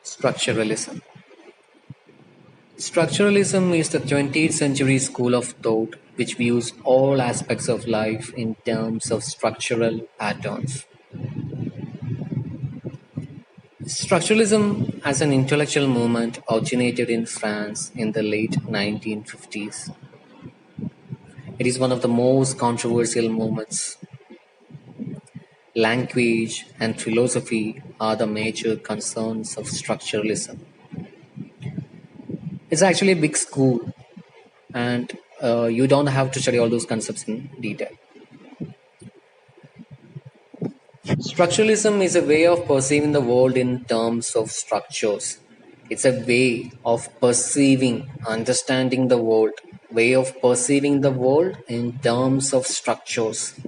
Structuralism. Structuralism is the 20th century school of thought which views all aspects of life in terms of structural patterns. Structuralism as an intellectual movement originated in France in the late 1950s. It is one of the most controversial movements. Language and philosophy are the major concerns of structuralism. It's actually a big school, and you don't have to study all those concepts in detail. Structuralism is a way of perceiving the world in terms of structures. It's a way of perceiving, understanding the world, way of perceiving the world in terms of structures.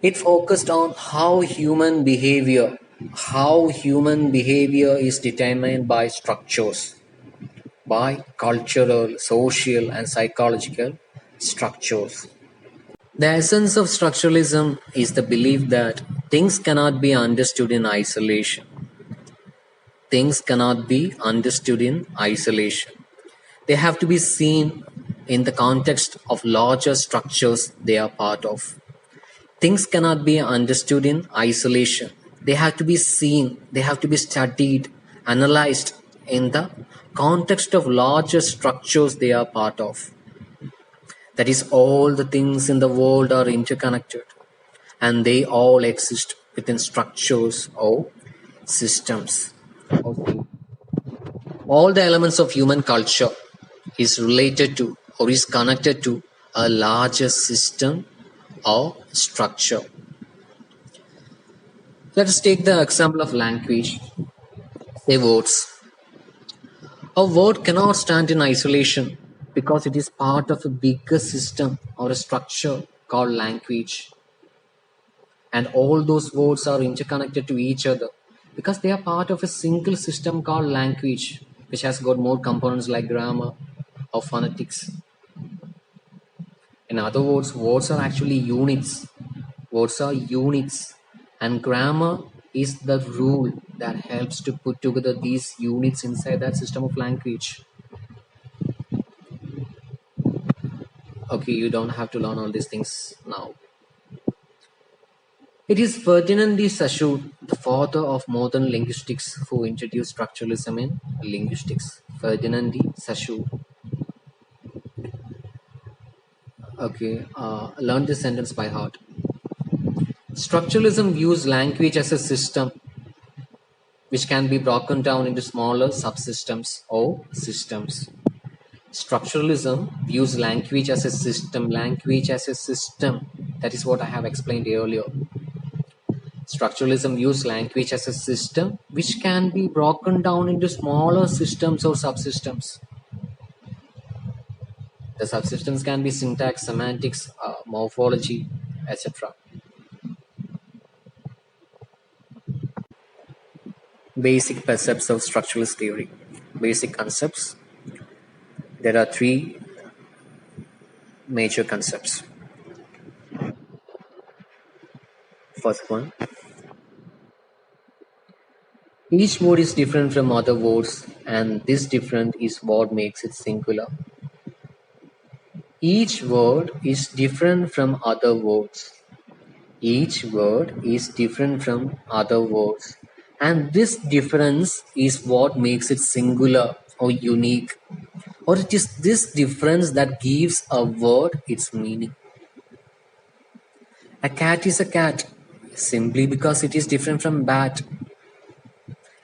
It focused on how human behavior is determined by structures, by cultural, social, and psychological structures. The essence of structuralism is the belief that things cannot be understood in isolation. Things cannot be understood in isolation. They have to be seen in the context of larger structures they are part of. Things cannot be understood in isolation. They have to be seen, they have to be studied, analyzed in the context of larger structures they are part of. That is, all the things in the world are interconnected and they all exist within structures or systems. Okay. All the elements of human culture is related to or is connected to a larger system or structure. Let us take the example of language. Say words. A word cannot stand in isolation because it is part of a bigger system or a structure called language. And all those words are interconnected to each other because they are part of a single system called language, which has got more components like grammar or phonetics. In other words, words are actually units. Words are units, and grammar is the rule that helps to put together these units inside that system of language. Okay, you don't have to learn all these things now. It is Ferdinand de Saussure, the father of modern linguistics, who introduced structuralism in linguistics. Ferdinand de Saussure. Okay, learn this sentence by heart. Structuralism views language as a system which can be broken down into smaller subsystems or systems. Structuralism views language as a system. That is what I have explained earlier. Structuralism views language as a system which can be broken down into smaller systems or subsystems. The subsystems can be syntax, semantics, morphology, etc. Basic concepts of structuralist theory. Basic concepts. There are three major concepts. First one, each word is different from other words, and this different is what makes it singular. Each word is different from other words. Each word is different from other words, and this difference is what makes it singular or unique, or it is this difference that gives a word its meaning. A cat is a cat simply because it is different from bat,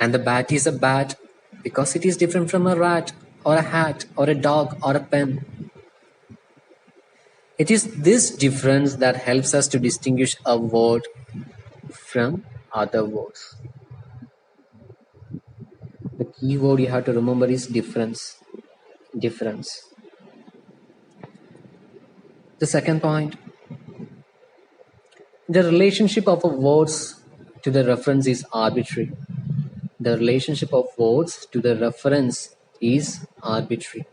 and the bat is a bat because it is different from a rat or a hat or a dog or a pen. It is this difference that helps us to distinguish a word from other words. The key word you have to remember is difference. Difference. The second point, the relationship of words to the reference is arbitrary. The relationship of words to the reference is arbitrary.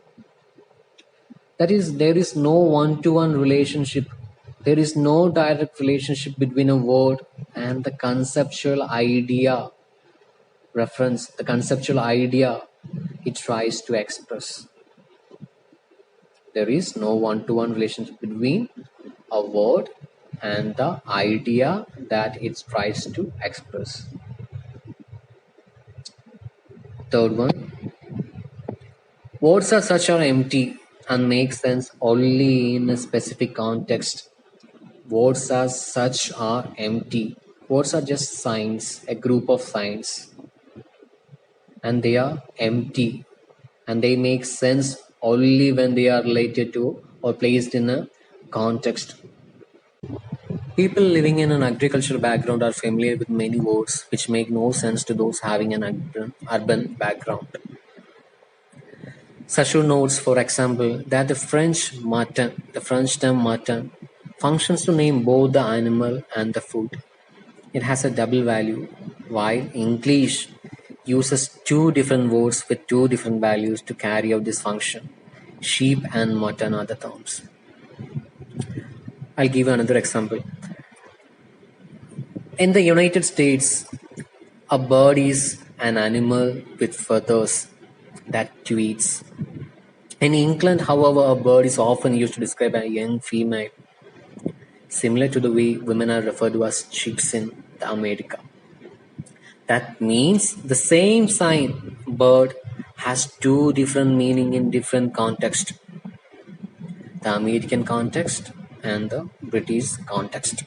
That is, there is no one-to-one relationship. There is no direct relationship between a word and the conceptual idea reference, the conceptual idea it tries to express. There is no one-to-one relationship between a word and the idea that it tries to express. Third one, words as such are empty and make sense only in a specific context. Words as such are empty. Words are just signs, a group of signs, and they are empty and they make sense only when they are related to or placed in a context. People living in an agricultural background are familiar with many words which make no sense to those having an urban background. Sassoon notes, for example, that the French term matin, functions to name both the animal and the food. It has a double value, while English uses two different words with two different values to carry out this function. Sheep and mutton are the terms. I'll give you another example. In the United States, a bird is an animal with feathers that tweets. In England, however, a bird is often used to describe a young female, similar to the way women are referred to as chicks in America. That means the same sign, bird, has two different meaning in different context. The American context and the British context.